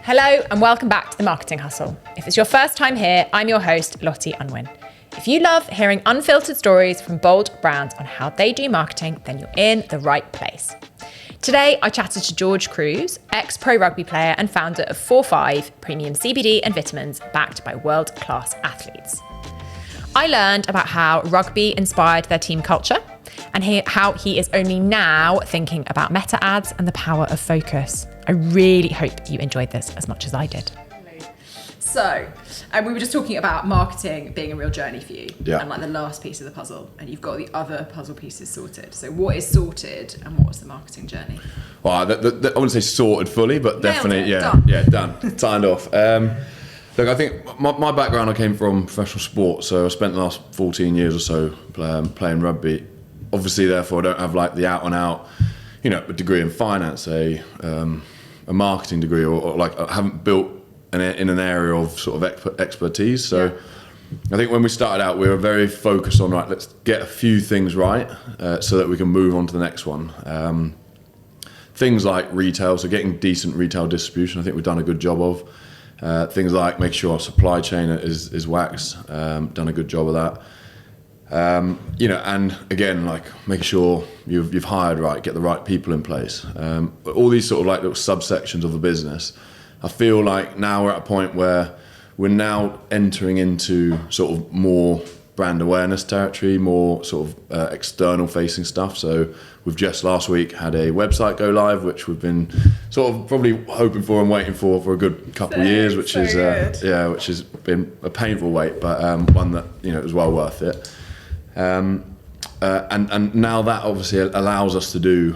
Hello and welcome back to The Marketing Hustle. If it's your first time here, I'm your host, Lottie Unwin. If you love hearing unfiltered stories from bold brands on how they do marketing, then you're in the right place. Today, I chatted to George Kruis, ex-pro rugby player and founder of fourfive premium CBD and vitamins backed by world-class athletes. I learned about how rugby inspired their team culture and how he is only now thinking about meta ads and the power of focus. I really hope you enjoyed this as much as I did. So, we were just talking about marketing being a real journey for you, and like the last piece of the puzzle, and you've got the other puzzle pieces sorted. So what is sorted and what was the marketing journey? Well, I wouldn't say sorted fully, but definitely, done, signed off. Look, I think my background, I came from professional sport, so I spent the last 14 years or so playing rugby. Obviously, therefore, I don't have like the out and out, a degree in finance, a marketing degree, or like I haven't built in an area of sort of expertise. So I think when we started out, we were very focused on, right, let's get a few things right so that we can move on to the next one. Things like retail, so getting decent retail distribution, I think we've done a good job of. Things like making sure our supply chain is waxed, done a good job of that. And again, like making sure you've hired right, get the right people in place. All these sort of like little subsections of the business. I feel like now we're at a point where we're now entering into sort of more brand awareness territory, more sort of external facing stuff. So we've just last week had a website go live, which we've been sort of probably hoping for and waiting for a good couple of years, which has been a painful wait, but one that is well worth it. And now that obviously allows us to do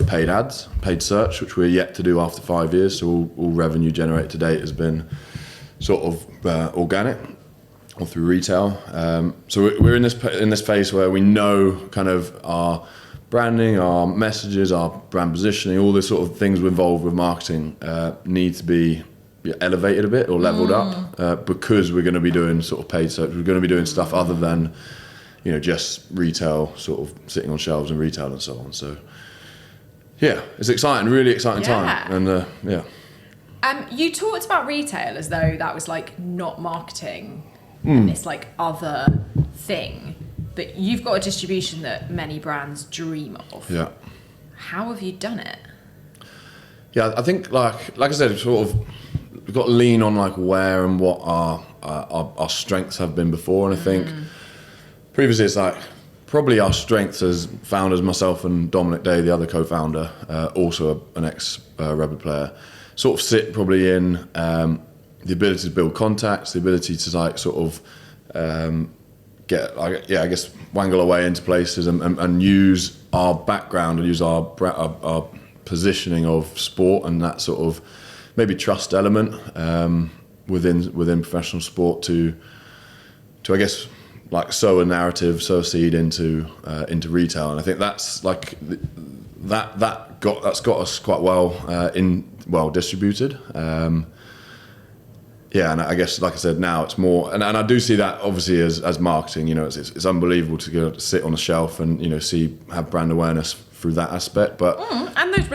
paid ads, paid search, which we're yet to do after 5 years. So all revenue generated to date has been sort of organic or through retail. So we're in this phase where we know kind of our branding, our messages, our brand positioning, all the sort of things involved with marketing need to be elevated a bit or leveled up because we're going to be doing sort of paid search. We're going to be doing stuff other than just retail, sort of sitting on shelves and retail and so on. So, it's exciting, really exciting time. And you talked about retail as though that was like not marketing, and this like other thing, but you've got a distribution that many brands dream of. Yeah. How have you done it? Yeah, I think like I said, sort of we've got to lean on like where and what our strengths have been before, and I think. Previously, it's like probably our strengths as founders, myself and Dominic Day, the other co-founder, also an ex-rugby player, sort of sit probably in the ability to build contacts, the ability to like sort of get, I guess, wangle away into places and use our background and use our positioning of sport and that sort of maybe trust element within professional sport to I guess. Like sow a narrative, sow a seed into retail, and I think that's like that's got us quite well distributed. And I guess like I said, now it's more, and I do see that obviously as marketing. It's unbelievable to go sit on a shelf and have brand awareness through that aspect. But and those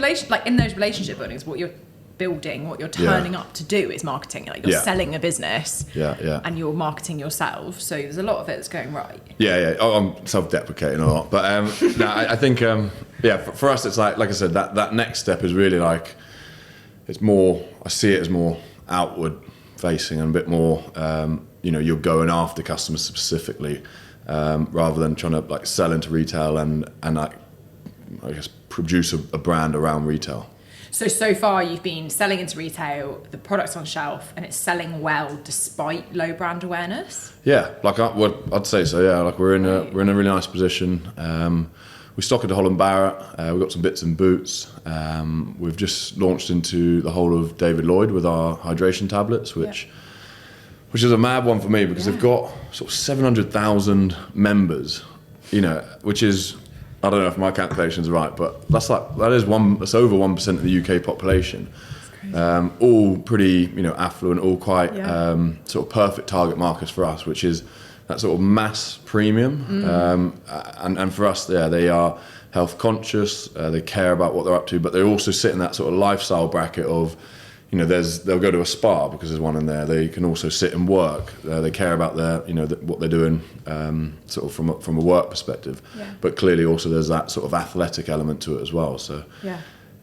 relationship buildings, what you're building, what you're turning up to do is marketing. Like you're selling a business, and you're marketing yourself. So there's a lot of it that's going right. I'm self-deprecating a lot, but I think for us it's like I said, that next step is really like it's more. I see it as more outward facing and a bit more. You're going after customers specifically rather than trying to like sell into retail and like I guess produce a brand around retail. So far you've been selling into retail, the product's on shelf, and it's selling well despite low brand awareness? Yeah, I'd say so, yeah. Like we're in a really nice position. We stock into Holland Barrett, we've got some bits and boots. We've just launched into the whole of David Lloyd with our hydration tablets, which is a mad one for me because they've got sort of 700,000 members, which is, I don't know if my calculations are right, but that's over 1% of the UK population. All pretty, affluent, all quite sort of perfect target markets for us, which is that sort of mass premium. And for us, they are health conscious. They care about what they're up to, but they also sit in that sort of lifestyle bracket of, they'll go to a spa because there's one in there. They can also sit and work. They care about their, what they're doing, sort of from a work perspective. Yeah. But clearly also there's that sort of athletic element to it as well. So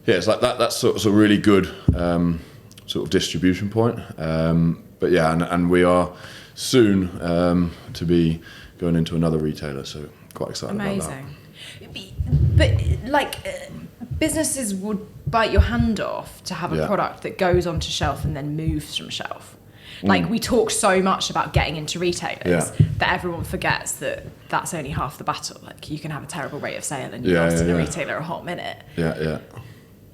it's like that's sort of a really good sort of distribution point. But yeah, and we are soon to be going into another retailer. So quite excited about that. Amazing. But like businesses would bite your hand off to have a product that goes onto shelf and then moves from shelf. Like we talk so much about getting into retailers that everyone forgets that that's only half the battle. Like you can have a terrible rate of sale and you last in a retailer a hot minute.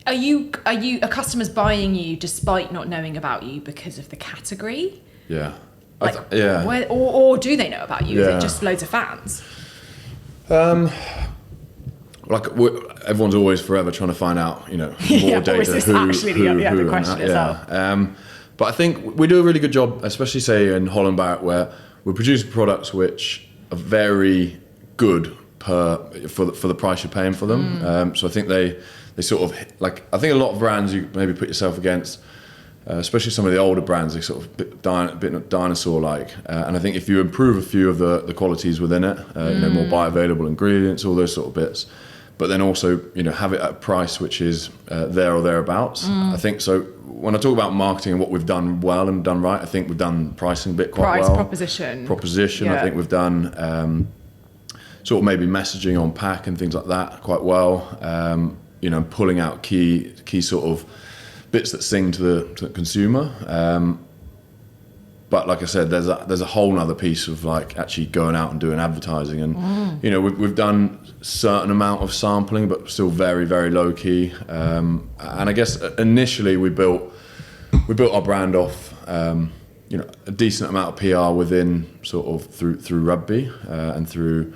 Are customers buying you despite not knowing about you because of the category? Yeah. Like, or do they know about you? Is it just loads of fans? Like everyone's always forever trying to find out, more data. Or is this actually the question itself? But I think we do a really good job, especially say in Holland Barrett, where we produce products which are very good for the price you're paying for them. So I think they sort of like, I think a lot of brands you maybe put yourself against, especially some of the older brands, they sort of a bit dinosaur-like. And I think if you improve a few of the qualities within it, more bioavailable ingredients, all those sort of bits, but then also, have it at a price which is there or thereabouts. I think so. When I talk about marketing and what we've done well and done right, I think we've done pricing bit quite well. Proposition. I think we've done sort of maybe messaging on pack and things like that quite well. Pulling out key sort of bits that sing to the consumer. But like I said, there's a whole nother piece of like actually going out and doing advertising, and we've done certain amount of sampling, but still very, very low key. And I guess initially we built our brand off a decent amount of PR within sort of through rugby and through,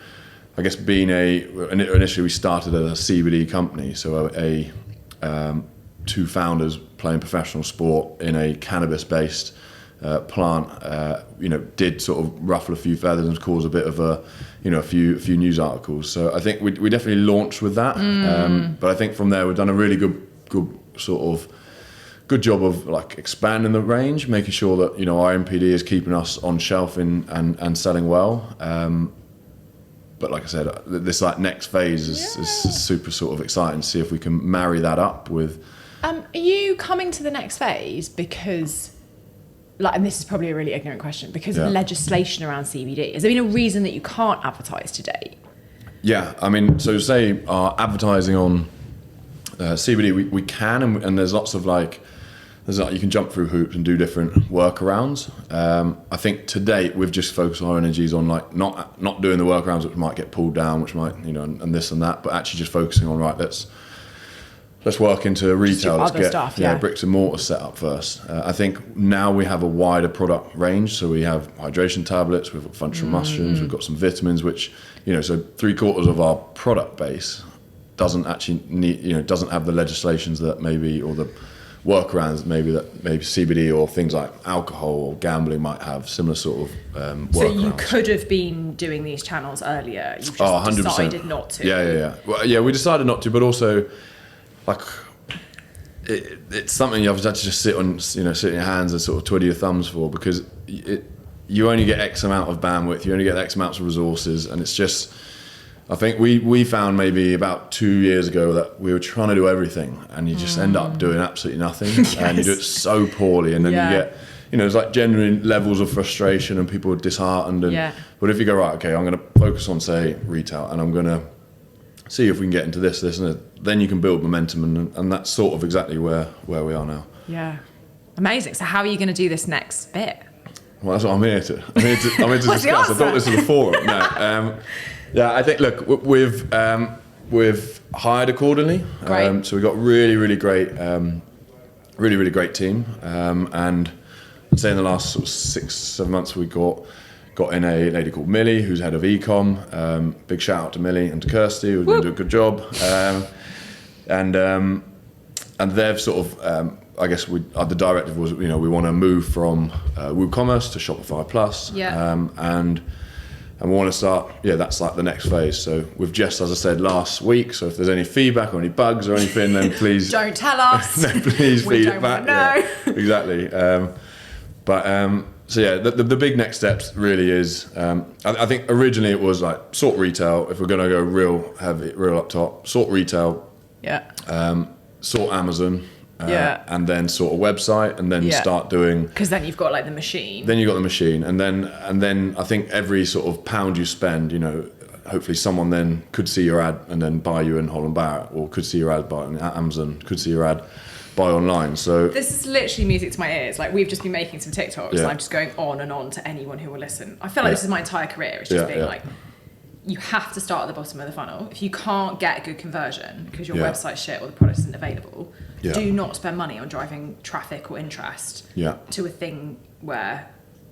I guess, initially we started as a CBD company, so two founders playing professional sport in a cannabis-based plant, did sort of ruffle a few feathers and cause a bit of a few news articles. So I think we definitely launched with that. But I think from there we've done a really good job of like expanding the range, making sure that our MPD is keeping us on shelf and selling well. But like I said, this like next phase is super sort of exciting to see if we can marry that up with. Are you coming to the next phase because, and this is probably a really ignorant question, because of legislation around CBD? Has there been a reason that you can't advertise today? Yeah, I mean, so say our advertising on CBD, we can, and there's lots of you can jump through hoops and do different workarounds. I think to date we've just focused our energies on like not doing the workarounds which might get pulled down, which might and this and that, but actually just focusing on let's work into retail. Let's get bricks and mortar set up first. I think now we have a wider product range, so we have hydration tablets, we've got functional mushrooms, we've got some vitamins, which so 3/4 of our product base doesn't actually need doesn't have the legislations that maybe, or the workarounds maybe CBD or things like alcohol or gambling might have similar sort of workarounds. So you could have been doing these channels earlier. You just decided not to. Yeah. Well, we decided not to, but also like it's something you have to just sit on, sit in your hands and sort of twiddle your thumbs for, because you only get X amount of bandwidth, you only get X amounts of resources, and it's just. I think we found maybe about 2 years ago that we were trying to do everything, and you just end up doing absolutely nothing. Yes. And you do it so poorly, and then you get, there's like genuine levels of frustration and people are disheartened. But if you go, right, okay, I'm going to focus on, say, retail, and I'm going to see if we can get into this, and then you can build momentum, and that's sort of exactly where we are now. Yeah. Amazing. So how are you going to do this next bit? Well, that's what I'm here to discuss. I thought this was a forum. No. Yeah, I think, look, we've hired accordingly. So we've got really great team. And I'd say in the last sort of 6-7 months, we got in a lady called Millie, who's head of e-com. Big shout out to Millie and to Kirsty, who's been doing a good job. And they've sort of, I guess the directive was, we want to move from WooCommerce to Shopify Plus. Yeah. And we want to start, that's like the next phase. So we've just, as I said last week, so if there's any feedback or any bugs or anything, then please... Don't tell us. No, please feed it back. No. Exactly. The big next steps really is, I think originally it was like sort retail, if we're going to go real heavy, real up top, sort retail, sort Amazon, and then sort a website, and then start doing... Because then you've got like the machine. Then you've got the machine, and then I think every sort of pound you spend, hopefully someone then could see your ad and then buy you in Holland Barrett, or could see your ad buy on Amazon, could see your ad buy online. So this is literally music to my ears. Like, we've just been making some TikToks, and I'm just going on and on to anyone who will listen. I feel like this is my entire career. It's just being like, you have to start at the bottom of the funnel. If you can't get a good conversion because your website's shit or the product isn't available, do not spend money on driving traffic or interest to a thing where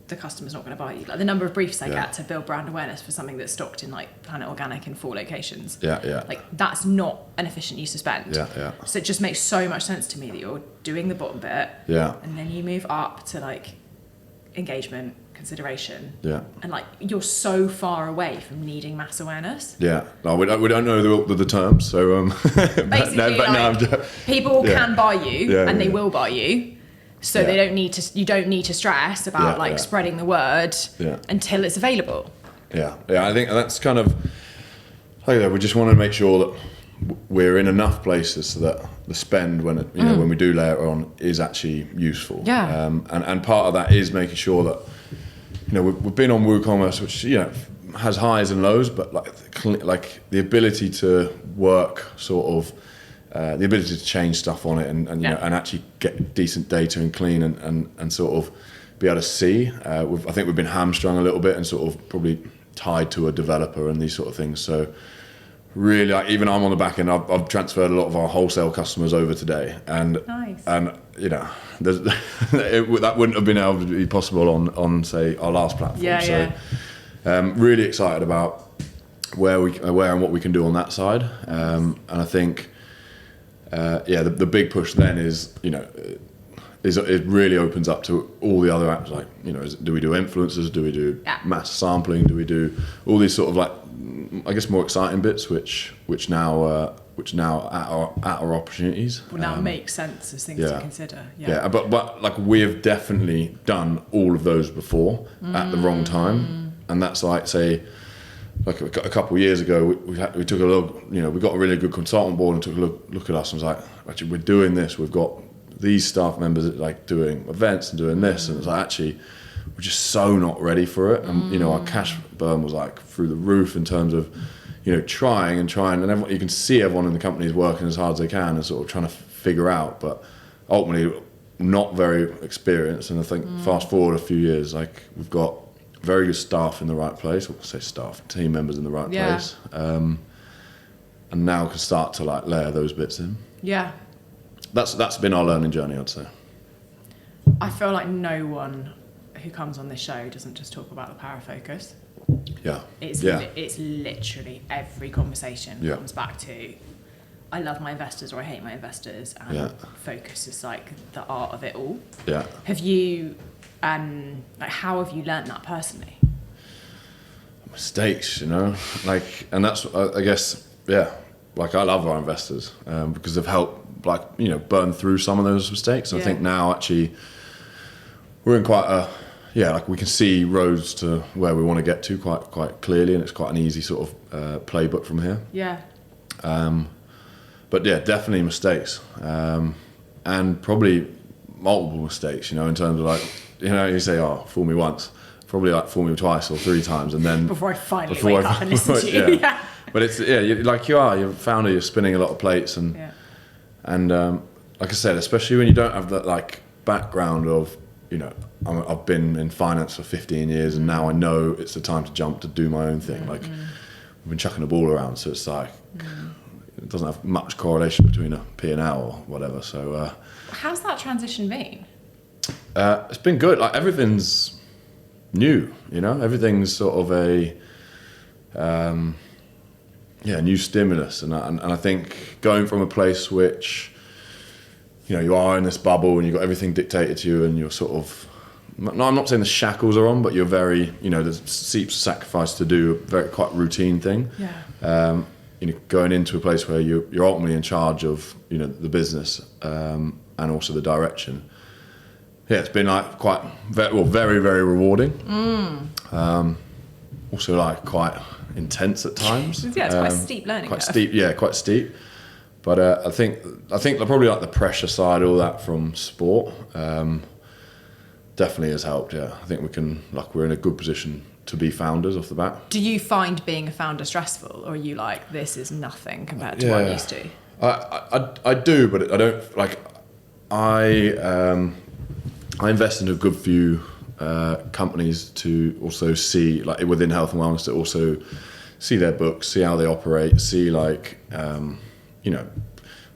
the customer's not going to buy you. Like, the number of briefs I get to build brand awareness for something that's stocked in like Planet Organic in 4 locations. Like, that's not an efficient use of spend. So it just makes so much sense to me that you're doing the bottom bit, and then you move up to like engagement, consideration, and like, you're so far away from needing mass awareness. No, we don't know the terms, so basically, people can buy you, and they will buy you, so they don't need to. You don't need to stress about spreading the word until it's available. I think that's kind of like, we just want to make sure that we're in enough places so that the spend when we do layer it on is actually useful. And part of that is making sure that we've been on WooCommerce, which has highs and lows, but like the ability to work sort of the ability to change stuff on it and actually get decent data and clean and sort of be able to see. I think we've been hamstrung a little bit and sort of probably tied to a developer and these sort of things. So really, like, even I'm on the back end. I've transferred a lot of our wholesale customers over today, and that wouldn't have been able to be possible on say our last platform. Really excited about where and what we can do on that side, and I think the big push then is it really opens up to all the other apps, like do we do influencers, do we do mass sampling, do we do all these sort of like, I guess, more exciting bits which now are our opportunities. Well, now makes sense as things to consider. But like, we have definitely done all of those before at the wrong time, and that's like, say, like a couple of years ago, we took a look. We got a really good consultant board and took a look at us and was like, actually, we're doing this. We've got these staff members that like doing events and doing this, and it's like, actually, we're just so not ready for it. And our cash burn was like through the roof in terms of trying, and everyone, you can see everyone in the company is working as hard as they can and sort of trying to figure out, but ultimately not very experienced. And I think fast forward a few years, like, we've got very good staff in the right place, or say staff, team members in the right place, and now can start to like layer those bits in. That's been our learning journey, I'd say. I feel like no one who comes on this show doesn't just talk about the power of focus. It's literally every conversation comes back to, I love my investors or I hate my investors, and focus is like the art of it all. Have you how have you learned that personally? Mistakes, like, and that's, I guess, like, I love our investors because they've helped, like, burn through some of those mistakes. I think now actually we're in quite a like, we can see roads to where we want to get to quite clearly, and it's quite an easy sort of playbook from here. But definitely mistakes, and probably multiple mistakes, in terms of like, you say, oh, fool me once, probably like fool me twice or 3 times, and then before I finally wake up and listen to you. But it's you're a founder, you're spinning a lot of plates, and like I said, especially when you don't have that like background of, I've been in finance for 15 years and now I know it's the time to jump to do my own thing. Like, we've been chucking the ball around, so it's like, it doesn't have much correlation between a P&L or whatever. So how's that transition been? It's been good. Like, everything's new, everything's sort of a new stimulus, and I think going from a place which you are in this bubble and you've got everything dictated to you, and you're sort of no, I'm not saying the shackles are on, but you're very, there's heaps of sacrifice to do, quite routine thing. Yeah. Going into a place where you're ultimately in charge of, the business, and also the direction. Yeah, it's been like very, very rewarding. Also like quite intense at times. Yeah, it's quite a steep learning curve. Quite steep. But I think probably like the pressure side, all that from sport, definitely has helped. Yeah, I think we're in a good position to be founders off the bat. Do you find being a founder stressful, or are you like, this is nothing compared to what I'm used to? I do, but I don't like. I invest in a good few companies to also see, like within health and wellness, to also see their books, see how they operate, see like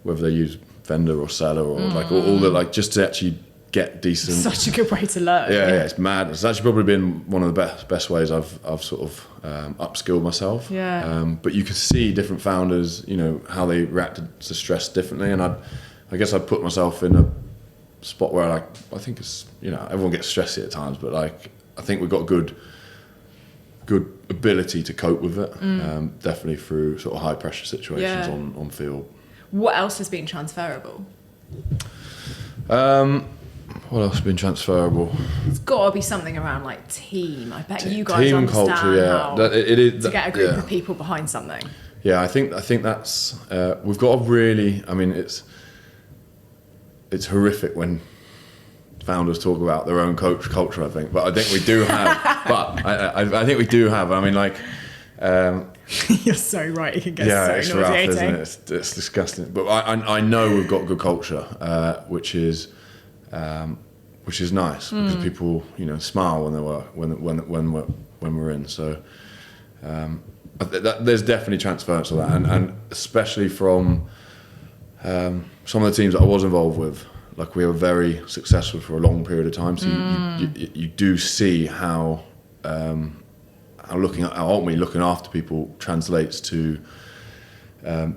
whether they use vendor or seller or like all the, like, just to actually get decent. Such a good way to learn. Yeah, it's mad. It's actually probably been one of the best ways I've sort of upskilled myself. Yeah. But you can see different founders, how they reacted to stress differently, and I guess I put myself in a spot where I think it's, everyone gets stressy at times, but like I think we've got good ability to cope with it, definitely through sort of high pressure situations on field. What else has been transferable? What else has been transferable? It's got to be something around like team. I bet you guys team understand culture, how it is, to get a group of people behind something. Yeah, I think that's we've got to really. I mean, it's horrific when founders talk about their own culture, I think, but I think we do have. But I think we do have. I mean, like. You're so right. It can get it's so rough, nauseating. isn't it? It's disgusting. But I know we've got good culture, which is nice because people smile when they work when we're in. So there's definitely transference of that, and especially from some of the teams that I was involved with. Like, we were very successful for a long period of time, so you do see how ultimately looking after people translates to, I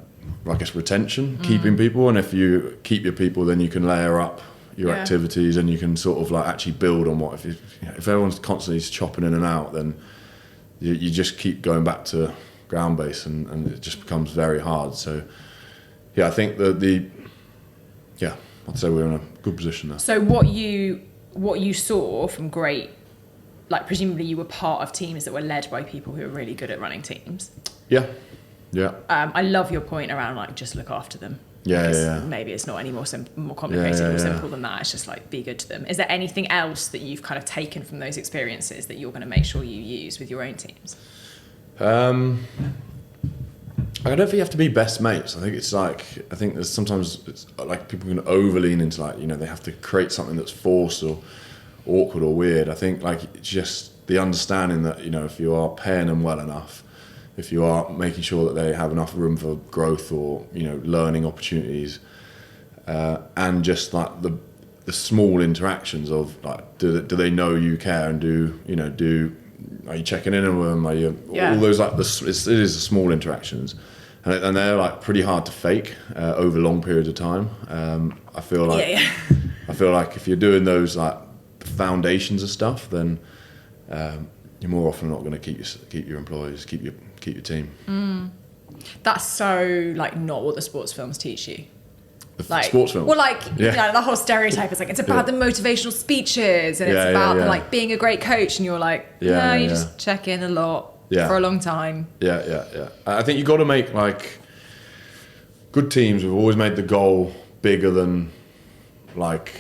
guess, retention, keeping people. And if you keep your people, then you can layer up your activities, and you can sort of like actually build on what. If everyone's constantly chopping in and out, then you just keep going back to ground base, and it just becomes very hard. So I think I'd say we're in a good position there. So what you saw from great, like presumably you were part of teams that were led by people who are really good at running teams. Yeah. I love your point around like just look after them. Yeah. Maybe it's not any more complicated or simple than that. It's just like be good to them. Is there anything else that you've kind of taken from those experiences that you're going to make sure you use with your own teams? I don't think you have to be best mates. I think there's sometimes it's like people can overlean into like, they have to create something that's forced or awkward or weird. I think like it's just the understanding that, if you are paying them well enough, if you are making sure that they have enough room for growth or, learning opportunities, and just like the small interactions of like, do they know you care, and are you checking in with them? Are you all those like it is the small interactions, and they're like pretty hard to fake over long periods of time. I feel like I feel like if you're doing those like foundations of stuff, then you're more often not going to keep your employees, keep your team. That's so like not what the sports films teach you. Like sports films. Well, like the whole stereotype is like it's about the motivational speeches, and it's about the, like being a great coach, and you're like, you just check in a lot for a long time. Yeah. I think you got to make like good teams. We've always made the goal bigger than like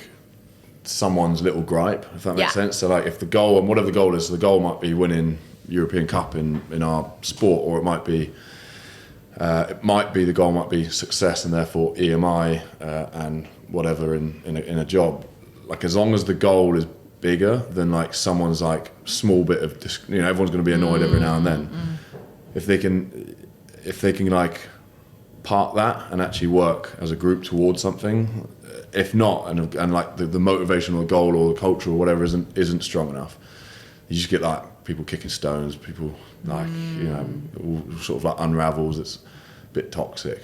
someone's little gripe, if that makes sense. So like if the goal, and whatever the goal is, the goal might be winning European Cup in our sport, or it might be the goal might be success and therefore EMI and whatever in a job. Like as long as the goal is bigger than like someone's like small bit of everyone's going to be annoyed every now and then. If they can like part that and actually work as a group towards something. If not, and like the motivational goal or the culture or whatever isn't strong enough, you just get like people kicking stones, people like all sort of like unravels. It's a bit toxic.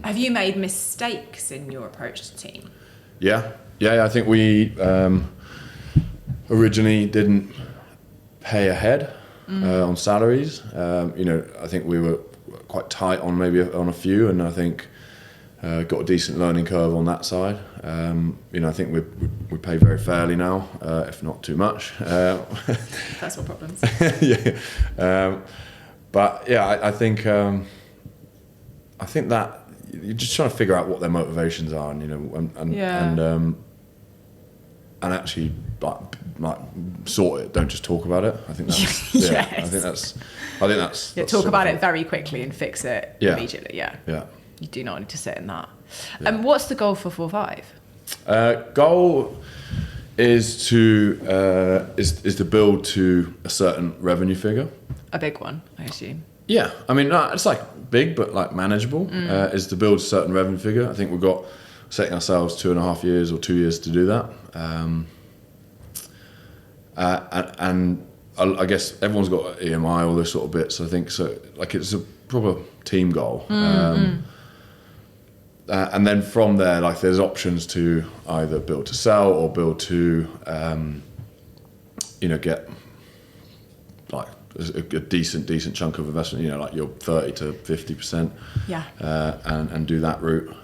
Have you made mistakes in your approach to team? Yeah. I think we originally didn't pay ahead on salaries. I think we were quite tight on a few, and I think got a decent learning curve on that side. I think we pay very fairly now, if not too much. Personal problems. Yeah. But yeah, I think that you're just trying to figure out what their motivations are, and actually like sort it. Don't just talk about it. I think that's Yes. I think that's talk about it very quickly and fix it immediately. Yeah. You do not need to sit in that. Yeah. What's the goal for fourfive? Goal is to build to a certain revenue figure. A big one, I assume. Yeah, I mean it's like big but like manageable. Is to build a certain revenue figure. I think we've got setting ourselves 2.5 years or 2 years to do that. And I guess everyone's got EMI, all this sort of bits. So I think like it's a proper team goal. And then from there, like there's options to either build to sell or build to, get like a decent chunk of investment. Like your 30 to 50%. Yeah. And do that route.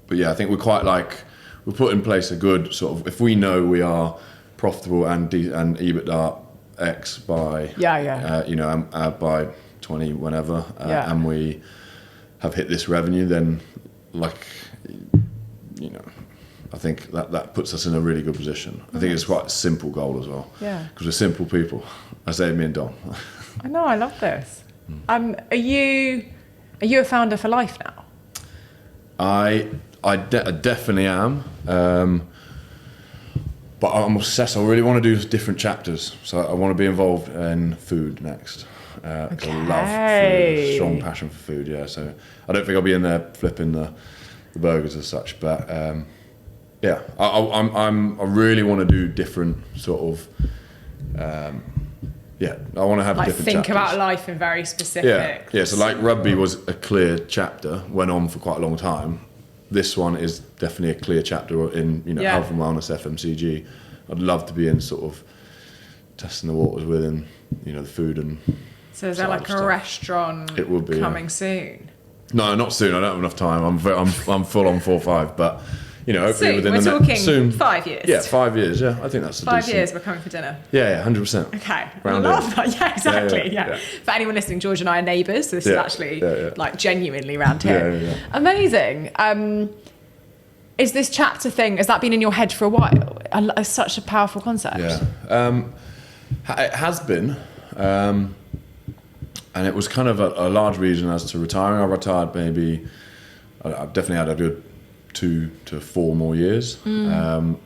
But yeah, I think we put in place a good sort of, if we know we are profitable and EBITDA X by by 20 whenever, and we have hit this revenue, then I think that puts us in a really good position. I think it's quite a simple goal as well. Yeah. Because we're simple people. I say me and Dom. I know, I love this. Are you a founder for life now? I definitely am. But I'm obsessed. I really want to do different chapters. So I want to be involved in food next. Okay. I love food, strong passion for food. Yeah. So I don't think I'll be in there flipping the burgers as such. But yeah, I really want to do different sort of. I want to have different think chapters. about life in very specific. Yeah. So like rugby was a clear chapter, went on for quite a long time. This one is definitely a clear chapter in health and wellness, FMCG. I'd love to be in sort of testing the waters within the food and. So is there like a restaurant it would be, coming soon? No, not soon. I don't have enough time. I'm full on 4-5, but hopefully soon. within We're the talking next soon. 5 years. Yeah, 5 years. Yeah, I think that's 5 years. We're coming for dinner. Yeah, 100%. Okay, Round I love in. that. Yeah, exactly. Yeah. For anyone listening, George and I are neighbours, so this is actually like genuinely round here. Yeah. Amazing. Is this chapter thing, has that been in your head for a while? It's such a powerful concept. Yeah. It has been. And it was kind of a large reason as to retiring. I retired maybe, I've definitely had a good 2 to 4 more years. And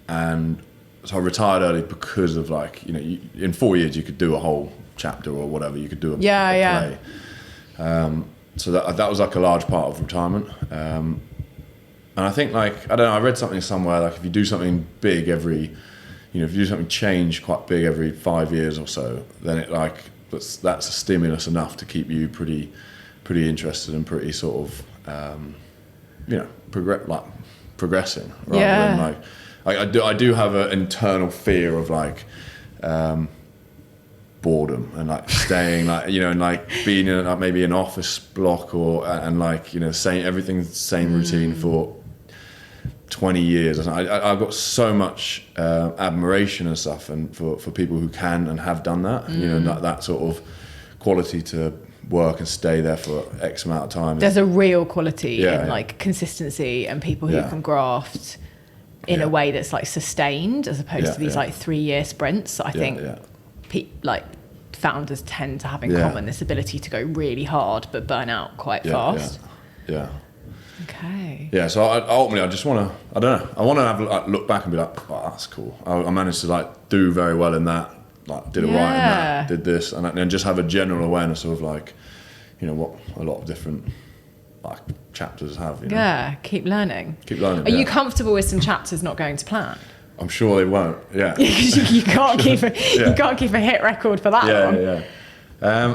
so I retired early because of in 4 years you could do a whole chapter or whatever, you could do a play. So that was like a large part of retirement. And I think I don't know, I read something somewhere, if you do something big if you do something change quite big every 5 years or so, then it that's a stimulus enough to keep you pretty interested and pretty sort of progressing rather than I do have an internal fear of boredom and staying being in maybe an office block or everything's the same routine for 20 years. I've got so much admiration and stuff, and for people who can and have done that, that sort of quality to work and stay there for X amount of time. There's a real quality in consistency and people who can graft in a way that's sustained as opposed to these 3-year sprints. I think founders tend to have in common this ability to go really hard but burn out quite fast. Yeah. Okay. Yeah, so ultimately I just want to, I don't know, I want to have look back and be like, oh, that's cool. I managed to do very well in that, did it right in that, did this, and then just have a general awareness of what a lot of different chapters have. Yeah, keep learning. Are you comfortable with some chapters not going to plan? I'm sure they won't. Yeah. Because you can't keep you can't keep a hit record for that long. Yeah.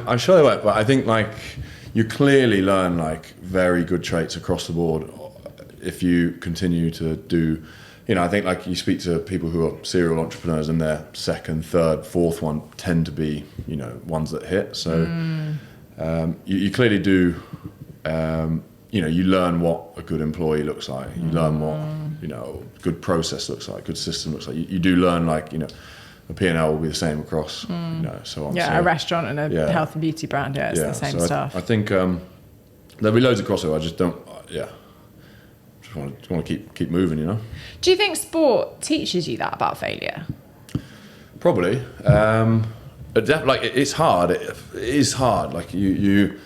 I'm sure they won't, but I think you clearly learn very good traits across the board if you continue to do you know, I think like you speak to people who are serial entrepreneurs and their second, third, fourth one tend to be, you know, ones that hit. So you clearly do, you know, you learn what a good employee looks like. You learn what, you know, good process looks like, good system looks like. You do learn like, you know, a P&L will be the same across, you know, so on. Yeah, so, a restaurant and a health and beauty brand, it's the same stuff. I think there'll be loads of crossover. I just don't, just want to keep moving, you know. Do you think sport teaches you that about failure? Probably. Like it's hard. It is hard. Like you.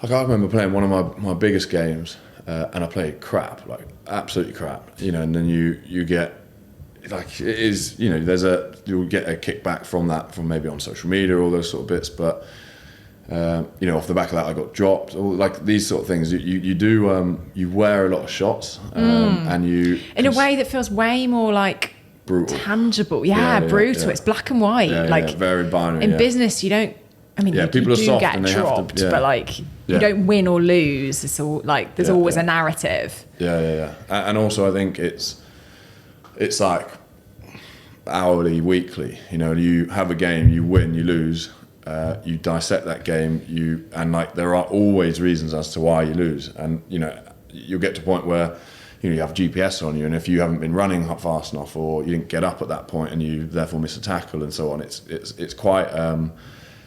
Like I remember playing one of my biggest games, and I played crap, like absolutely crap. You know, and then you get like it is. You know, you'll get a kickback from that, from maybe on social media, all those sort of bits, but. You know, off the back of that, I got dropped. Or like these sort of things, you do. You wear a lot of shots, and you in a way that feels way more like brutal, tangible. Yeah, brutal. Yeah. It's black and white. Like very binary. In business, you don't. I mean, you people do are soft get and they dropped, have to, but like you don't win or lose. It's all like there's always a narrative. Yeah. And also, I think it's like hourly, weekly. You know, you have a game, you win, you lose. You dissect that game, and like there are always reasons as to why you lose, and you know you'll get to a point where you know you have GPS on you, and if you haven't been running fast enough, or you didn't get up at that point, and you therefore miss a tackle and so on, it's quite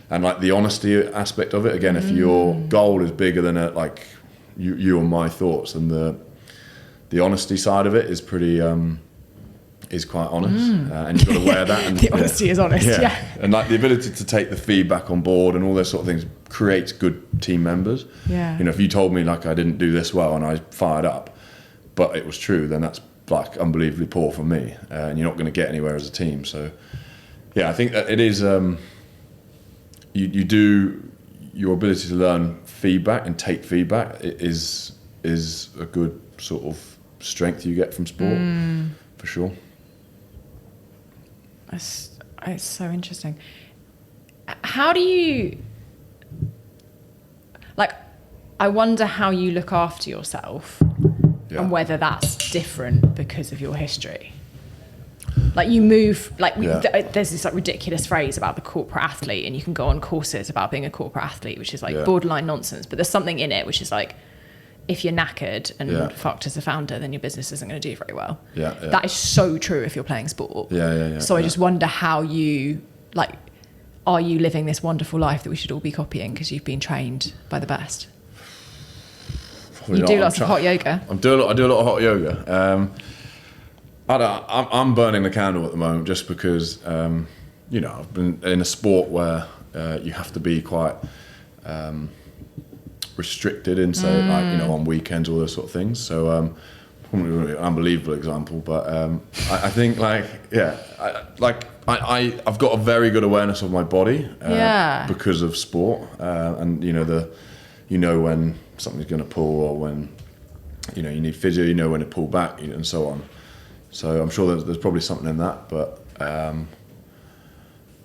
and like the honesty aspect of it. Again, if your goal is bigger than like you and my thoughts, and the honesty side of it is pretty. Is quite honest, and you've got to wear that. And, the honesty is honest, yeah. And like the ability to take the feedback on board and all those sort of things creates good team members. Yeah. You know, if you told me like I didn't do this well and I fired up, but it was true, then that's like unbelievably poor for me, and you're not going to get anywhere as a team. So, yeah, I think that it is. You do your ability to learn feedback and take feedback is a good sort of strength you get from sport, for sure. It's so interesting. How do you, like, I wonder how you look after yourself and whether that's different because of your history. Like you move, like there's this like ridiculous phrase about the corporate athlete, and you can go on courses about being a corporate athlete, which is like borderline nonsense, but there's something in it which is like, if you're knackered and fucked as a founder, then your business isn't going to do very well. That is so true if you're playing sport. So I just wonder how you, like, are you living this wonderful life that we should all be copying because you've been trained by the best? Probably you do lots of hot yoga. I do a lot of hot yoga. I'm burning the candle at the moment just because, you know, I've been in a sport where you have to be quite... restricted in, say, like, you know, on weekends, all those sort of things. So probably an unbelievable example, but I think like I've got a very good awareness of my body because of sport, and you know when something's going to pull, or when you know you need physio, you know when to pull back, and so on. So I'm sure there's probably something in that, but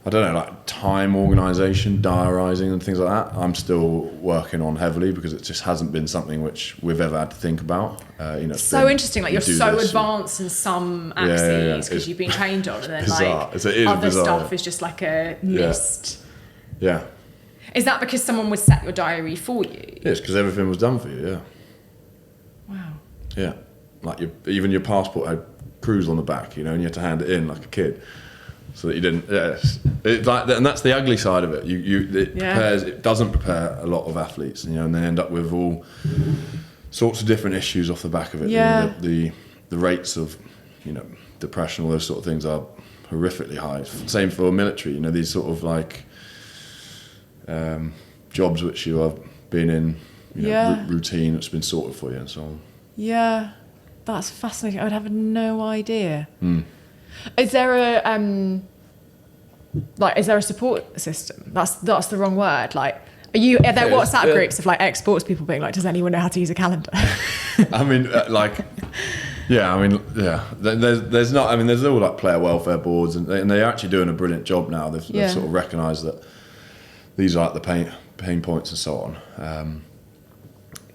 I don't know, like time organisation, diarising and things like that, I'm still working on heavily because it just hasn't been something which we've ever had to think about. You know, so interesting, like you're so advanced in some axes because you've been trained on, and then bizarre. Like other stuff is just like a list. Yeah. Is that because someone would set your diary for you? Yes, because everything was done for you, Wow. Yeah. Like even your passport had cruise on the back, you know, and you had to hand it in like a kid. So that you didn't, it's like, and that's the ugly side of it. It doesn't prepare a lot of athletes, you know, and they end up with all sorts of different issues off the back of it. Yeah. You know, the rates of, you know, depression, all those sort of things are horrifically high. Same for military, you know, these sort of like jobs which you have been in, you know, routine that's been sorted for you and so on. Yeah, that's fascinating. I would have no idea. Is there a is there a support system? That's the wrong word. Like, are there WhatsApp groups of like ex-sports people being like, does anyone know how to use a calendar? I mean, There's not. I mean, there's all like player welfare boards, and they're actually doing a brilliant job now. They've sort of recognised that these are like the pain points and so on.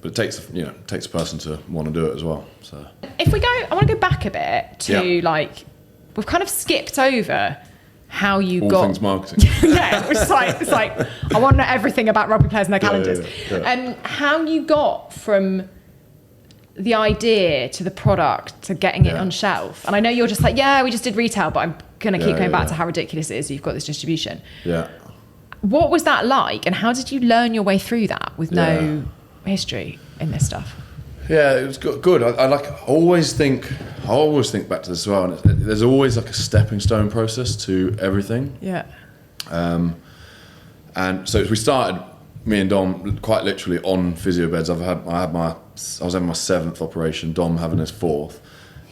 But But it takes a person to want to do it as well. So if we go, I want to go back a bit to like, we've kind of skipped over how you all got things marketing. yeah, it's like I want to know everything about rugby players and their calendars. And how you got from the idea to the product to getting it on shelf. And I know you're just like, we just did retail, but I'm gonna keep going back to how ridiculous it is that you've got this distribution. Yeah. What was that like, and how did you learn your way through that with no history in this stuff? Yeah, it was good. I always think back to this as well. And there's always like a stepping stone process to everything. Yeah. And so as we started, me and Dom, quite literally on physio beds. I was having my 7th operation, Dom having his 4th,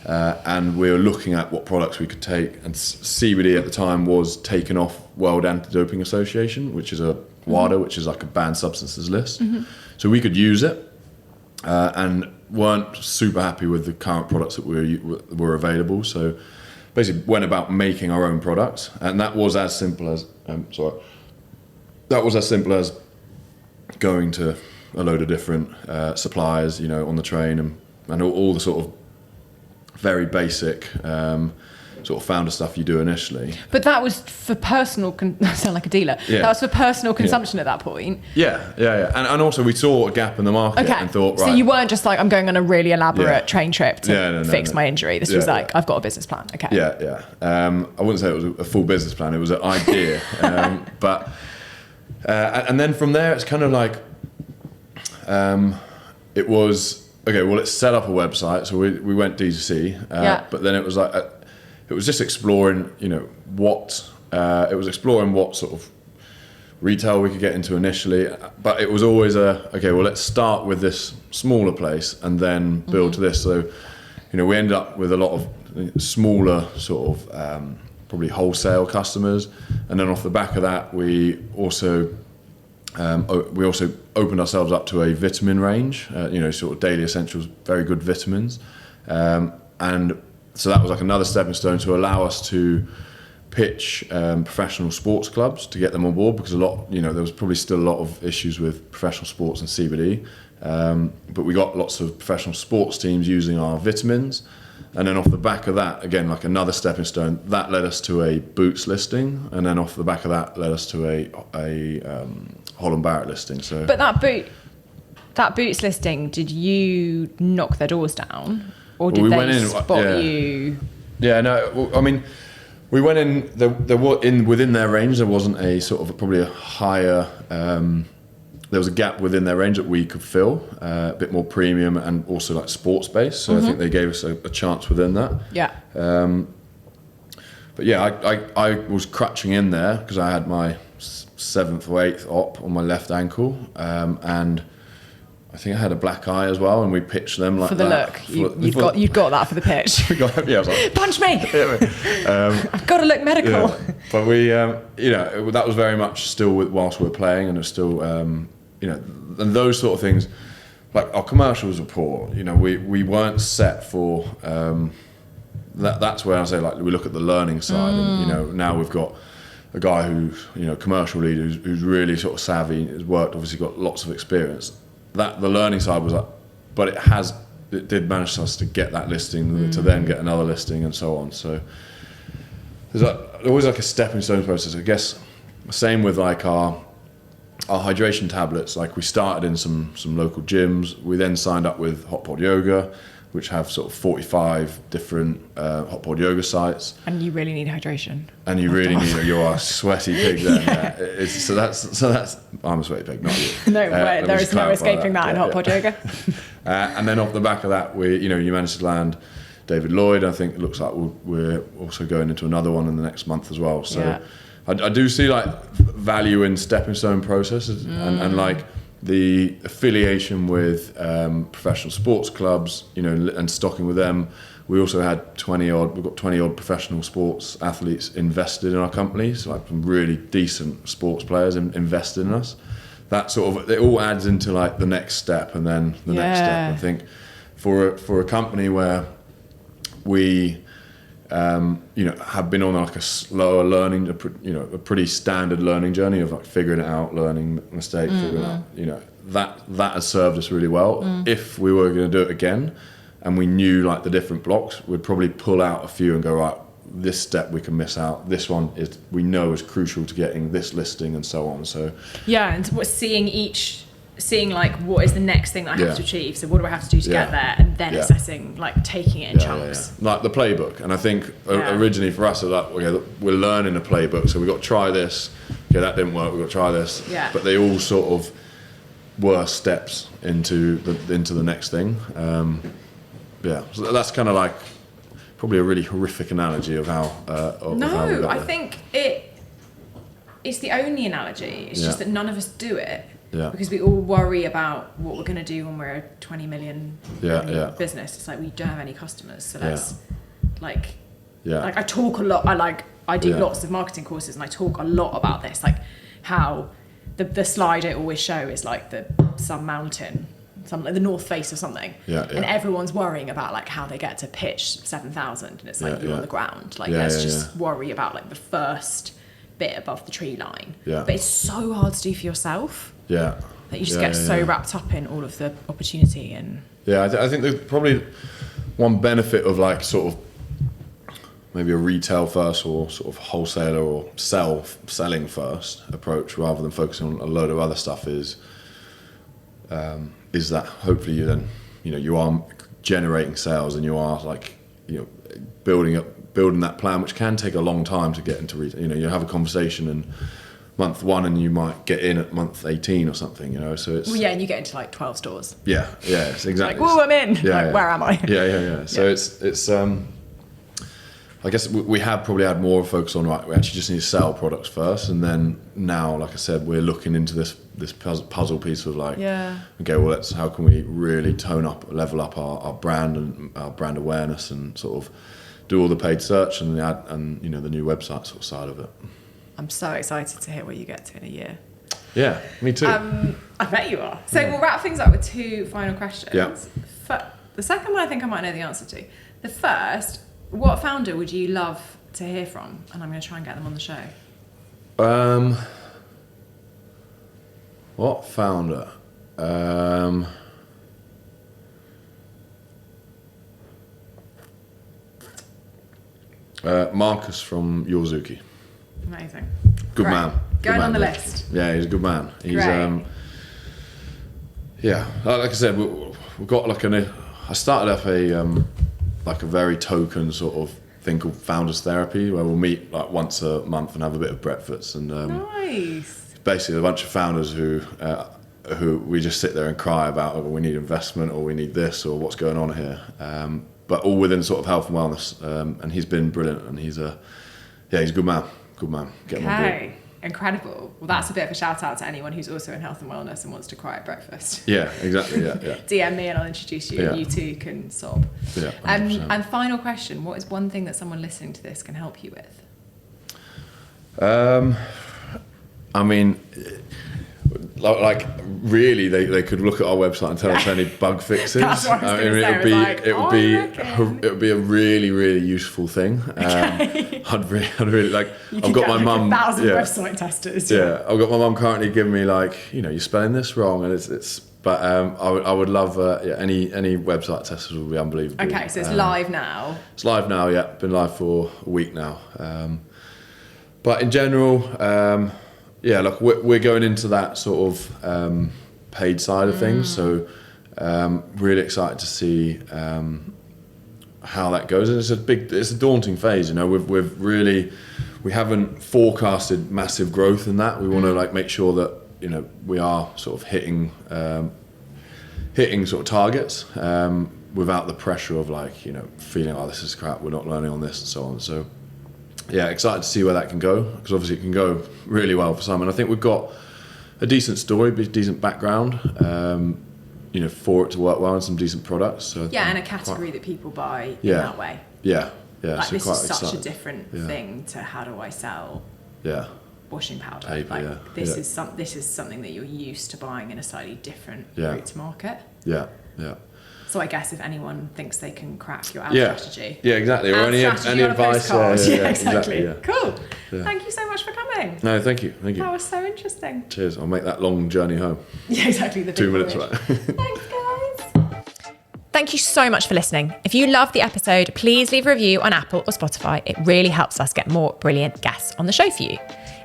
and we were looking at what products we could take. And CBD at the time was taken off World Anti-Doping Association, which is a WADA, which is like a banned substances list. So we could use it, and weren't super happy with the current products that were available. So basically went about making our own products, and that was as simple as going to a load of different suppliers, on the train, and all the sort of very basic sort of founder stuff you do initially. But that was for personal, I sound like a dealer. Yeah. That was for personal consumption at that point. Yeah. And also we saw a gap in the market and thought, right. So you weren't just like, I'm going on a really elaborate train trip to fix my injury. This was like, I've got a business plan. Okay. Yeah. I wouldn't say it was a full business plan. It was an idea. But and then from there, it's kind of like, it was, okay, well, let's set up a website. So we went D2C, but then it was like, it was just exploring, what sort of retail we could get into initially. But it was always okay, well, let's start with this smaller place and then build to this. So, we ended up with a lot of smaller sort of, probably wholesale customers. And then off the back of that, we also opened ourselves up to a vitamin range, sort of daily essentials, very good vitamins. And so that was like another stepping stone to allow us to pitch professional sports clubs to get them on board, because there was probably still a lot of issues with professional sports and CBD. But we got lots of professional sports teams using our vitamins. And then off the back of that, again, like another stepping stone, that led us to a Boots listing. And then off the back of that led us to a Holland Barrett listing. So, but that Boots listing, did you knock their doors down? Or did they spot you? Yeah, no, I mean, we went in, within their range, there wasn't a sort of probably a higher, there was a gap within their range that we could fill, a bit more premium and also like sports based. So I think they gave us a chance within that. Yeah. But yeah, I was crutching in there because I had my 7th or 8th op on my left ankle, and I think I had a black eye as well, and we pitched them like for the that. Look. You'd got that for the pitch. I was like, punch me! I've got to look medical. Yeah. But we, that was very much still whilst we were playing, and it was still, and those sort of things. Like our commercials were poor. We weren't set for. That's where I say like we look at the learning side, and now we've got a guy who's commercial leader who's really sort of savvy, has worked, obviously got lots of experience. That the learning side was like, but it did manage us to get that listing, to then get another listing and so on. So there's always like a stepping stone process. I guess same with like our hydration tablets. Like we started in some local gyms. We then signed up with Hot Pod Yoga, which have sort of 45 different hot pod yoga sites. And you really need hydration. And you really need, you're a sweaty pig then. Yeah. So that's, I'm a sweaty pig, not you. No, there is no escaping that in hot pod yoga. And then off the back of that, you managed to land David Lloyd. I think it looks like we're also going into another one in the next month as well. So I do see like value in stepping stone processes and like, the affiliation with professional sports clubs, and stocking with them. We also had we've got 20 odd professional sports athletes invested in our company. So like some really decent sports players invested in us. That sort of, it all adds into like the next step and then the next step. I think for a company where we, have been on like a slower learning, a pretty standard learning journey of like figuring it out, learning mistakes, figuring out, that has served us really well. If we were going to do it again and we knew like the different blocks, we'd probably pull out a few and go, right, this step we can miss out, this one is we know is crucial to getting this listing, and so on. So and we're seeing like what is the next thing that I have to achieve, so what do I have to do to get there, and then assessing, like taking it in chunks. Like the playbook. And I think originally for us, like, okay, we're learning a playbook, so we've got to try this, that didn't work, we've got to try this, but they all sort of were steps into the next thing. So that's kind of like probably a really horrific analogy of how how we got I there. think it's the only analogy. It's just that none of us do it. Because we all worry about what we're going to do when we're a 20 million business. It's like we don't have any customers, so let's like I talk a lot. I do lots of marketing courses, and I talk a lot about this, like how the slide I always show is like some mountain, like the north face of something, and everyone's worrying about like how they get to pitch 7,000, and it's like you're on the ground. Like let's just worry about like the first bit above the tree line. But it's so hard to do for yourself. That you just get so wrapped up in all of the opportunity. And I think there's probably one benefit of like sort of maybe a retail first or sort of wholesaler or selling first approach rather than focusing on a load of other stuff is that hopefully you then you are generating sales, and you are like building that plan, which can take a long time to get into retail. You have a conversation in month 1 and you might get in at month 18 or something, so it's and you get into like 12 stores. It's exactly like, whoa, I'm in. Where am I? So it's I guess we have probably had more focus on, right, we actually just need to sell products first, and then now, like I said, we're looking into this puzzle piece of like, okay, well, how can we really level up our brand and our brand awareness, and sort of do all the paid search and the ad and the new website sort of side of it. I'm so excited to hear what you get to in a year. Yeah, me too. I bet you are. So we'll wrap things up with 2 final questions. The second one I think I might know the answer to. The first, what founder would you love to hear from? And I'm going to try and get them on the show. What founder? Marcus from Yorzuki. Amazing. Good man. Going on the list. Yeah, he's a good man. He's like I said, we've got like I started up a very token sort of thing called Founders Therapy, where we'll meet like once a month and have a bit of breakfast, and nice. Basically a bunch of founders who we just sit there and cry about, we need investment, or we need this, or what's going on here, but all within sort of health and wellness, and he's been brilliant, and he's a good man. Get him on board. Incredible. Well, that's a bit of a shout out to anyone who's also in health and wellness and wants to cry at breakfast. Yeah, exactly. DM me and I'll introduce you, and you too can sob. And final question, what is one thing that someone listening to this can help you with? I mean, like really, they could look at our website and tell us any bug fixes. That's what I was going to say. It would be a really, really useful thing. I'd really like. I've got my mum. 1,000 website testers. I've got my mum currently giving me like, you're spelling this wrong, and it's. But I would love any website testers would be unbelievable. Okay, so it's live now. It's live now. Yeah, been live for a week now. But in general. Look, we're going into that sort of paid side of things, so really excited to see how that goes. And it's a daunting phase, we haven't forecasted massive growth in that. We want to like make sure that we are sort of hitting sort of targets without the pressure of like feeling, oh, this is crap, we're not learning on this, and so on. So. Yeah, excited to see where that can go, because obviously it can go really well for some, and I think we've got a decent story, decent background, for it to work well, and some decent products. So and a category that people buy in that way. Yeah. Like, so this quite is such excited. a different thing to how do I sell washing powder. Paper, this is something that you're used to buying in a slightly different route to market. Yeah. So I guess if anyone thinks they can crack your ad strategy. Yeah, exactly. Or any advice. Exactly. Cool. Yeah. Thank you so much for coming. coming. No, thank you. That was so interesting. Cheers. I'll make that long journey home. Yeah, exactly. The 2 minutes, right? Thanks, guys. Thank you so much for listening. If you loved the episode, please leave a review on Apple or Spotify. It really helps us get more brilliant guests on the show for you.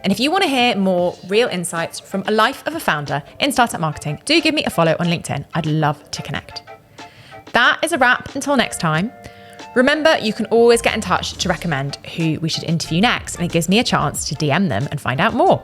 And if you want to hear more real insights from a life of a founder in startup marketing, do give me a follow on LinkedIn. I'd love to connect. That is a wrap until next time. Remember, you can always get in touch to recommend who we should interview next, and it gives me a chance to DM them and find out more.